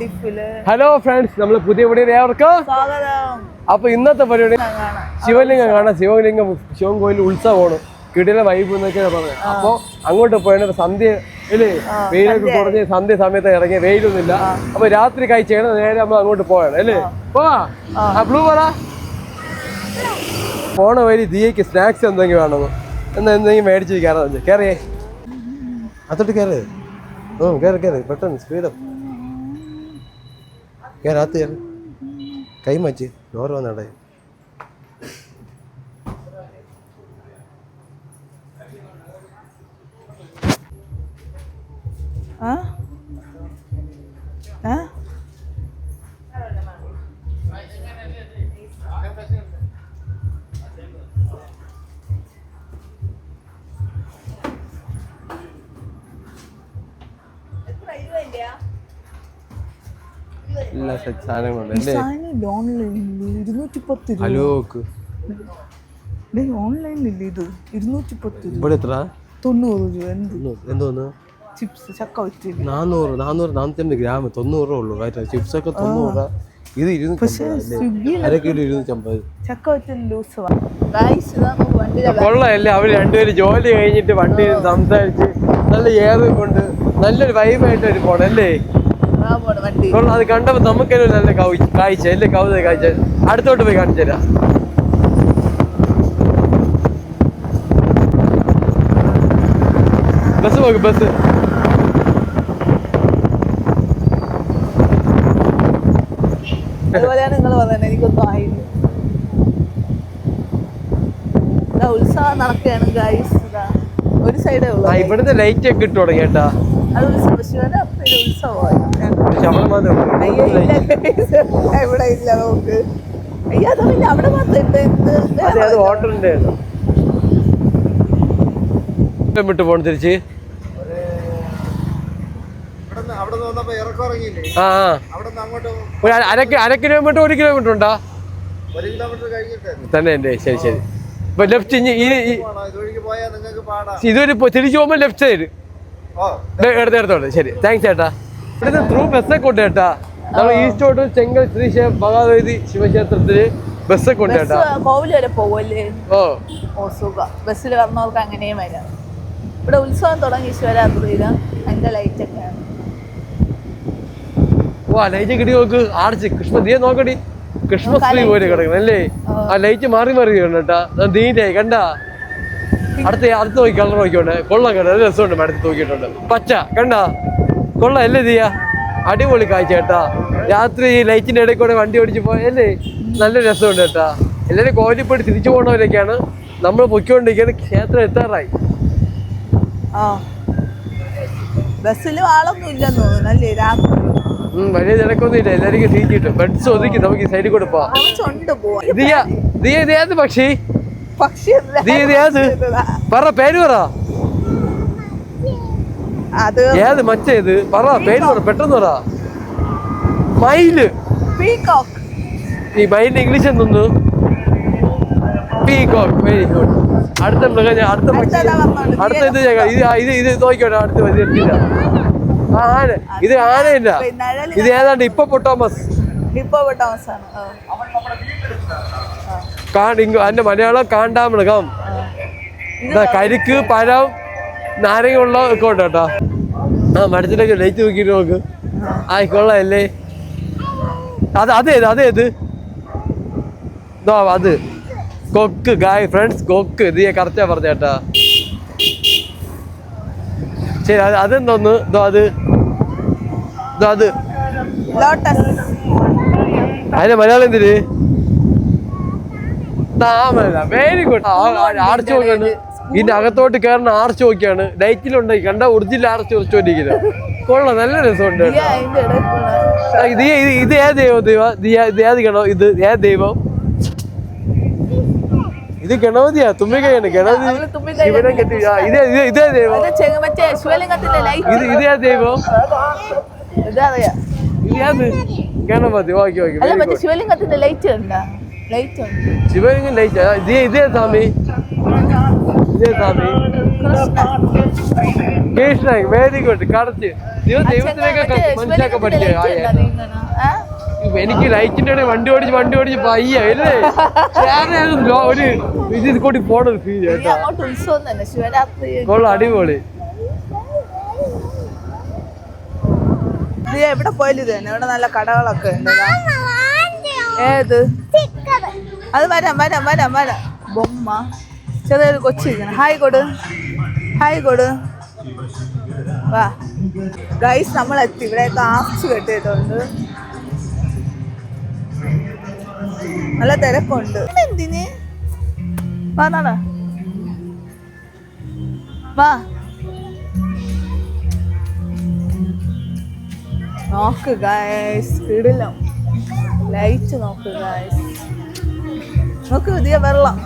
Hello friends, നമ്മൾ പുതിയ വീഡിയോയിലേക്ക് സ്വാഗതം. അപ്പൊ ഇന്നത്തെ പരിപാടി ശിവലിംഗം കാണാം. ശിവൻ കോയിൽ ഉത്സവമാണ്. കിടില വൈബ് എന്നൊക്കെയാണ് പറഞ്ഞത്. അപ്പൊ അങ്ങോട്ട് പോയത് സന്ധ്യ അല്ലേ, വെയിലൊക്കെ കുറഞ്ഞ് സന്ധ്യ സമയത്ത് ഇറങ്ങിയ വെയിലൊന്നുമില്ല. അപ്പൊ രാത്രി കഴിച്ചാണ് നേരെ നമ്മൾ അങ്ങോട്ട് പോയാണ് അല്ലേ. പോവാ ബ്ലൂ പറ. പോണ വഴി ദിയക്ക് സ്നാക്സ് എന്തെങ്കിലും വേണമെന്ന് എന്തെങ്കിലും മേടിച്ച് കയറാൻ കയറിയേ. അതോട്ട് കയറി കയറി പെട്ടെന്ന് സ്പീഡപ്പ് കയറാത്ത കയറി കൈ മാറ്റി ഡോർ വന്നടേ. എല്ലാ സാധനങ്ങളുണ്ട് അല്ലേ. ഓൺലൈനിലില്ലേ ഇത് 210 ഇവിടെ എത്ര 90 രൂപ. എന്തോന്ന് ചിപ്സ് ചക്ക വെച്ച് 400 450 ഗ്രാം 90 രൂപ ഉള്ളു. ചിപ്സ് ഒക്കെ 90 രൂപ. ഇത് 250 ചക്ക വെച്ചതിന്റെ കൊള്ളയല്ലേ. അവര് രണ്ടുപേരും ജോലി കഴിഞ്ഞിട്ട് വണ്ടിയിൽ സംസാരിച്ച് നല്ല ഏറ് കൊണ്ട് നല്ലൊരു വൈബായിട്ട് ഒരു പോണല്ലേ. അത് കണ്ടപ്പോ നമുക്കൊരു നല്ല കാഴ്ച അല്ലേ, കൗതുക കാഴ്ച. അടുത്തോട്ട് പോയി കാണിച്ചു തരാം. ബസ് പോക്ക് ബസ്. അതുപോലെയാണ് നിങ്ങൾ പറയുന്നത്. എനിക്കൊന്നും ആയില്ല. ഉത്സവം നടക്കുകയാണ് ഗൈസ്. ഒരു സൈഡേ ഉള്ളൂ. ഇവിടുത്തെ ലൈറ്റ് ഒക്കെ ഇട്ടു തുടങ്ങിയേട്ടാ. ഇവിടെ ഇല്ല നോക്ക്. അവിടെ വിട്ട് പോണം തിരിച്ച്. അര കിലോമീറ്റർ 1 കിലോമീറ്റർ ഉണ്ടാ തന്നെ. ശരി ശരി. ഇപ്പൊ ലെഫ്റ്റ് ഇതൊരു തിരിച്ചു പോകുമ്പോ ലെഫ്റ്റ് സൈഡ് എടുത്തോട്ടെ. ശരി, താങ്ക്സ് ചേട്ടാ. ഇവിടുത്തെ ത്രൂ ബസ്സൊക്കെ ഉണ്ട് ചേട്ടാ. നമ്മൾ ഈസ്റ്റോട്ട് ചെങ്കൽ ശ്രീ ഭഗവതി ശിവക്ഷേത്രത്തില് ബസ്സൊക്കെ ഉണ്ട് ചേട്ടാ. കോവില് വരെ പോവല്ലേ. ബസ്സിൽ വന്നവർക്ക് അങ്ങനെയും വരാം. ഇവിടെ ഉത്സവം തുടങ്ങി ശിവരാത്രിയില്. അതിന്റെ ലൈറ്റ് ഒക്കെയാണ്. ലൈറ്റ് കിട്ടി നോക്ക്. ആർച്ച് കൃഷ്ണ ദിയെ നോക്കടി. ക്രിസ്മസ് ട്രീ പോലെ കിടക്കണം അല്ലേ. ആ ലൈറ്റ് മാറി മാറി കേട്ടാ. നീറ്റായി കണ്ടാ. അടുത്ത് നോക്കി കളർ നോക്കിയോണ്ട് കൊള്ളം കേട്ടോ. രസമുണ്ട്. അടുത്ത് നോക്കിയിട്ടുണ്ട്. പച്ച കണ്ടാ കൊള്ളം അല്ലേ ദിയ. അടിപൊളി കാഴ്ച കേട്ടാ. രാത്രി ഈ ലൈറ്റിന്റെ ഇടയിൽ കൂടെ വണ്ടി ഓടിച്ച് പോയല്ലേ, നല്ല രസമുണ്ട് കേട്ടാ. എല്ലാവരും കോലിപ്പോയി തിരിച്ചു പോകണവരൊക്കെയാണ്. നമ്മൾ പൊയ്ക്കൊണ്ടിരിക്കുകയാണ്. ക്ഷേത്രം എത്താറായി. ബസ്സിലും ആളൊന്നും ഇല്ലെന്ന് തോന്നുന്നല്ലേ രാത്രി. വലിയ തിരക്കൊന്നും ഇല്ല. എല്ലാവർക്കും സീറ്റ് കിട്ടും. ബെഡ്സ് ഒതുക്കി നമുക്ക് ഈ സൈഡിൽ കൂടെ പോവാം. പക്ഷി പറ പേര് പറ. ഏത് മച്ചേത് പറ പേര് പറ പെട്ടെന്ന് പറ. മയില്. ഈ മയിലിന്റെ ഇംഗ്ലീഷ് എന്തോന്നു? പീകോക്ക്. Very good. അടുത്ത മൃഗം അടുത്ത പക്ഷി അടുത്ത ഇത് നോക്കിയോട്ടെ. അടുത്ത് വരുത്തില്ല. ആന. ഇത് ആനയില്ല. ഇത് ഏതാണ്ട് ഹിപ്പോപ്പൊട്ടാമസ്. അതിന്റെ മലയാളം കാണ്ടാമൃഗം. കരിക്ക് പഴം നാരങ്ങ ഉള്ള ഒക്കെ ഉണ്ട് കേട്ടോ. മരത്തിലേക്ക് ലൈറ്റ് നോക്കിട്ട് നോക്ക്. കൊള്ളല്ലേ. അതേത് അത് കൊക്ക്. ഗായ് ഫ്രണ്ട്സ് കൊക്ക്. ഇത് കറക്റ്റാ പറഞ്ഞേട്ടാ. ശരി. അതെന്തോന്ന് അത് അതിന്റെ മലയാളം എന്തിന്? Very good. ആർച്ച് നോക്കാണ്. ഇതിന്റെ അകത്തോട്ട് കയറുന്ന ആർച്ച് നോക്കിയാണ്. ലൈറ്റിലുണ്ടായി കണ്ട ഒറിജിനൽ ആർച്ച് ഉറച്ചോണ്ടിരിക്കുന്നത്. കൊള്ളാം, നല്ല രസമുണ്ട്. ഇത് ഏത് ദൈവം? ഇത് ഏത് ദൈവം? ഇത് ഗണപതിയാ. തുമ്പിക്കൈയാണ് ഗണപതി. ശിവനെ കെട്ടി. ഇതേ ദൈവം. ഇതേ ദൈവം. ഗണപതി. ശിവലിംഗത്തിന്റെ ലൈറ്റ് ശിവലിംഗം ലൈറ്റ്. ഇതേ സ്വാമി. സ്വാമി കൃഷ്ണൻ വെരി ഗുഡ് കറക്റ്റ് ദൈവത്തിനൊക്കെ മനസ്സിലാക്കാൻ പറ്റിയ എനിക്ക് ലൈറ്റിന്റെ വണ്ടി ഓടിച്ച് പയ്യ അല്ലേ ഒരു ഇത് കൂടി പോണത് ഫീൽ കേട്ടോ കൊള്ളാം അടിപൊളി എവിടെ പോയാലും ഇത് തന്നെ ഇവിടെ നല്ല കടകളൊക്കെ ഉണ്ട് ഏത് അത് വരാം ബൊമ്മ ചെറിയൊരു കൊച്ചിരിക്കണം ഹായ് കൊടു വാ ഗൈസ് നമ്മൾ എത്തി ഇവിടെയൊക്കെ ആർച്ച് കെട്ടിയിട്ടുണ്ട് നല്ല തിരക്കുണ്ട് എന്തിന് വാ നോക്ക് ഗൈസ് ഇടില്ല ലൈറ്റ് നോക്ക് ഗൈസ് നോക്ക് ഇതിയ വെള്ളം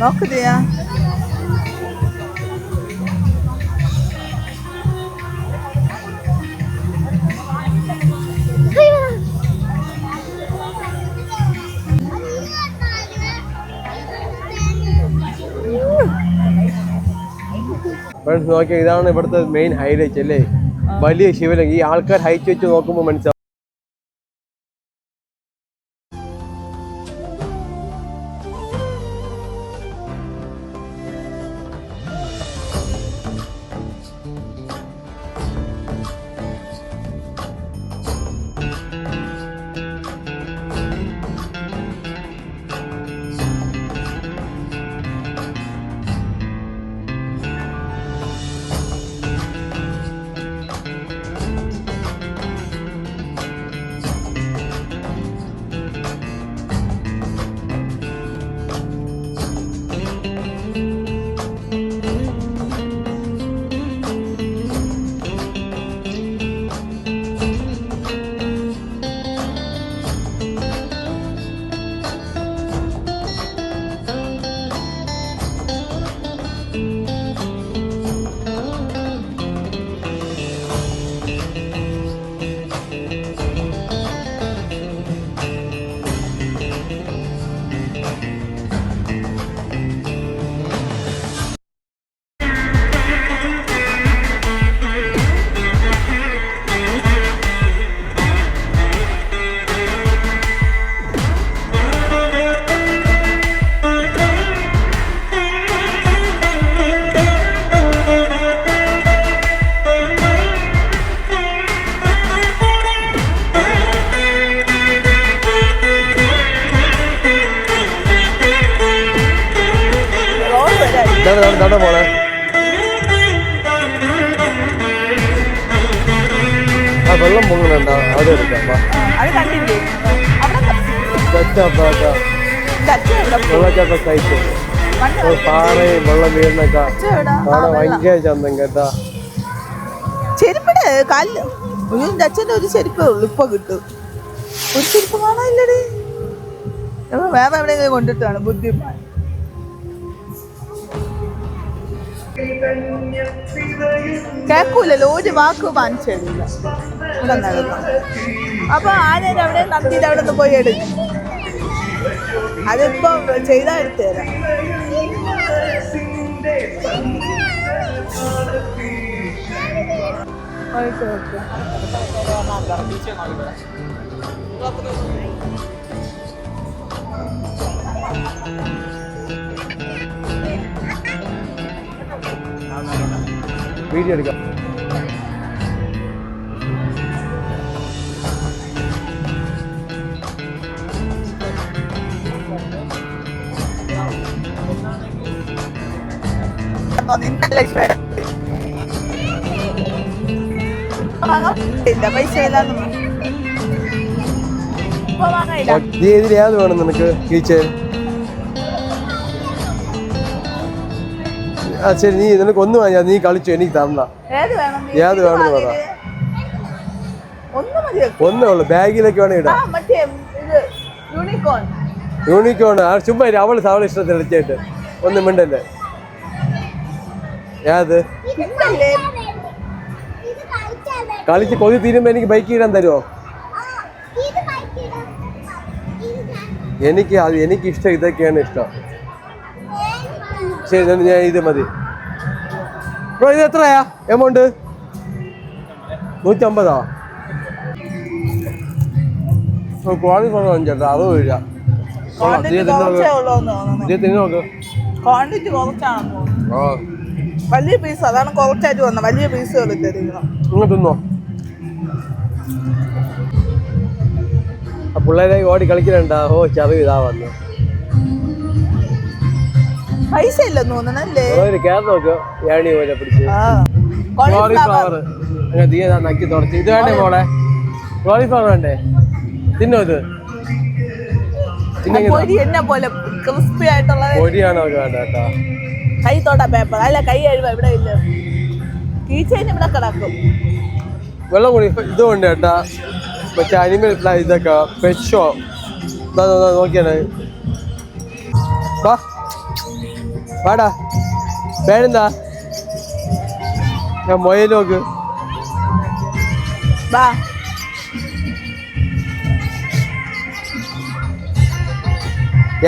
നോക്ക് ദിയ നോക്കിയാൽ ഇതാണ് ഇവിടുത്തെ മെയിൻ ഹൈലൈറ്റ് അല്ലേ വലിയ ശിവലിംഗം ഈ ആൾക്കാർ ഹൈറ്റ് വെച്ച് നോക്കുമ്പോൾ മനസ്സിലാവും മോളെ ആ വെള്ളം പൊങ്ങുന്നുണ്ടോ അവിടെ എടുക്കാം വെള്ളച്ചാട്ട സൈറ്റ് പാറയും വെള്ളം വീഴുന്നൊക്കെ കാണാൻ ഭയങ്കര ചന്തം കേട്ടാ ചെരുപ്പിട് കാലില് അച്ഛൻ്റെ ഒരു ചെരുപ്പേ ഉള്ളു ഇപ്പൊ കിട്ടും ഒരു ചെരുപ്പ് കാണാനില്ലടി വേറെ എവിടെയെങ്കിലും കൊണ്ടിട്ടാണ് ബുദ്ധിമാൻ കേക്കൂലല്ലോ ഒരു വാക്ക് വാങ്ങിച്ചില്ല ഇവിടെ നടന്നു അപ്പൊ ആനേരം അവിടെ നന്ദിയുടെ അവിടെ നിന്ന് പോയി എടുക്കും അതിപ്പോ ചെയ്താ എടുത്തു തരാം വീഡിയോ എടുക്കാം പൈസ ഇതിൽ ഏത് വേണം നിനക്ക് കീച്ചേ ആ ശരി നീ നിനക്ക് ഒന്ന് വാങ്ങിയാ നീ കളിച്ചു എനിക്ക് തന്ന ഏത് വേണമെന്ന് പറ ഒന്നേ ഉള്ളു ബാഗിലൊക്കെ വേണേ ഇടാം യൂണിക്കോൺ ആ ചുമ്മാ അവള് ഇഷ്ടത്തിൽ കളിച്ചായിട്ട് ഒന്നും മിണ്ടല്ലേ ഏത് കളിച്ച് കൊതി തീരുമ്പോ എനിക്ക് ബൈക്ക് ഇടാൻ തരുമോ എനിക്ക് ഇഷ്ടം ഇതൊക്കെയാണ് ഇഷ്ടം. ശരി, ഞാൻ ഇത് മതി ബ്രോ. ഇത് എത്രയാ എമൗണ്ട്? 150. ക്വാളിറ്റി കുറവാണ് ചേട്ടാ, 60 രൂപ. നോക്ക്, ക്വാണ്ടിറ്റി കുറച്ചാണെന്ന് തോന്നുന്നു. വലിയ പീസ്, അതാണ് കുറച്ചായിട്ട് വന്നത്. വലിയ പീസുകൾ ഇങ്ങ് തിന്നോ. പിള്ളേരെ ഓടി കളിക്കുന്നുണ്ടാ. ഓ ചവി ഇതാ വന്നു. പൈസ ഇല്ലെന്ന് തോന്നണല്ലേ. കേറി നോക്ക്, ഏണി പോലെ പിടിച്ച്. കോളിഫ്ലവർ നക്കി തുടച്ച്. ഇത് വേണ്ടേ മോളെ? കോളിഫ്ലവർ വേണ്ടേ? തിന്നോ ഇത്? എന്നെ പോലെ ക്രിസ്പി ആയിട്ടുള്ളത് പൊടിയാണോ വേണ്ട കേട്ടാ. കൈ തൊടാ പേപ്പർ അല്ല, കൈ കഴിവ ഇവിടെ ഇല്ല. കീച്ചൈൻ ഇവിടെ കിടക്കും. വെള്ളം കൂടി ഇതുകൊണ്ട് കേട്ടാ. മറ്റേ അനിമൽ ഇതൊക്കെ പെറ്റ് നോക്കിയാണ്. വാടാ, പേരെന്താ? ഞാൻ മൊയൽ നോക്ക്.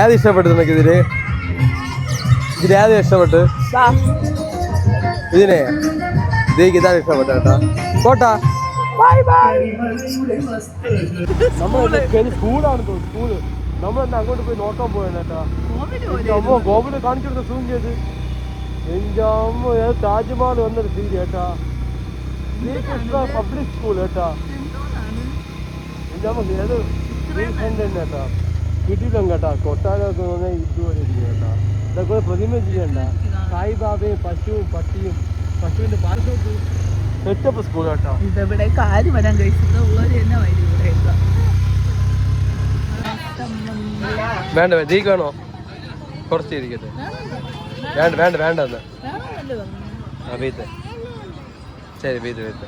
ഏത് ഇഷ്ടപ്പെട്ടു നിനക്ക്? ഇതിലേത് ഇഷ്ടപ്പെട്ട്? ഇതിനെ ഇതാണ് ഇഷ്ടപ്പെട്ട കേട്ടാ. പോട്ടാ. സ്കൂളാണ് സ്കൂള്. നമ്മളെന്താ അങ്ങോട്ട് പോയി നോക്കാൻ പോയാണ് കേട്ടാ. അമ്മ ഗോപുരം കാണിച്ചെടുത്ത സൂം ചെയ്ത്. എന്റെ അമ്മ താജ്മഹൽ വന്നൊരു സീൻ കേട്ടാ. പബ്ലിക് സ്കൂൾ കേട്ടാ. എന്റെ അമ്മ ഏത് തന്നെ കേട്ടാ. കിട്ടിയില്ല കേട്ടാ. കൊട്ടാരമൊക്കെ ഇതുപോലെ ഇരിക്കും കേട്ടാ. ഇതൊക്കെ പ്രതിമ ചെയ്യണ്ട. സായിബാബയും പശുവും പട്ടിയും പശുവിന്റെ പാർശ്വത്ത് സെറ്റപ്പ് സ്കൂൾ കേട്ടോ. ഇതെവിടെ കാര്യം വരാൻ കഴിച്ചിട്ട് വേണ്ട ദീക്കാണോ? കുറച്ച് ഇരിക്കട്ടെ. വേണ്ട വേണ്ട വേണ്ട. എന്നാ വീത്ത്. ശരി വീത്ത് വീത്ത്.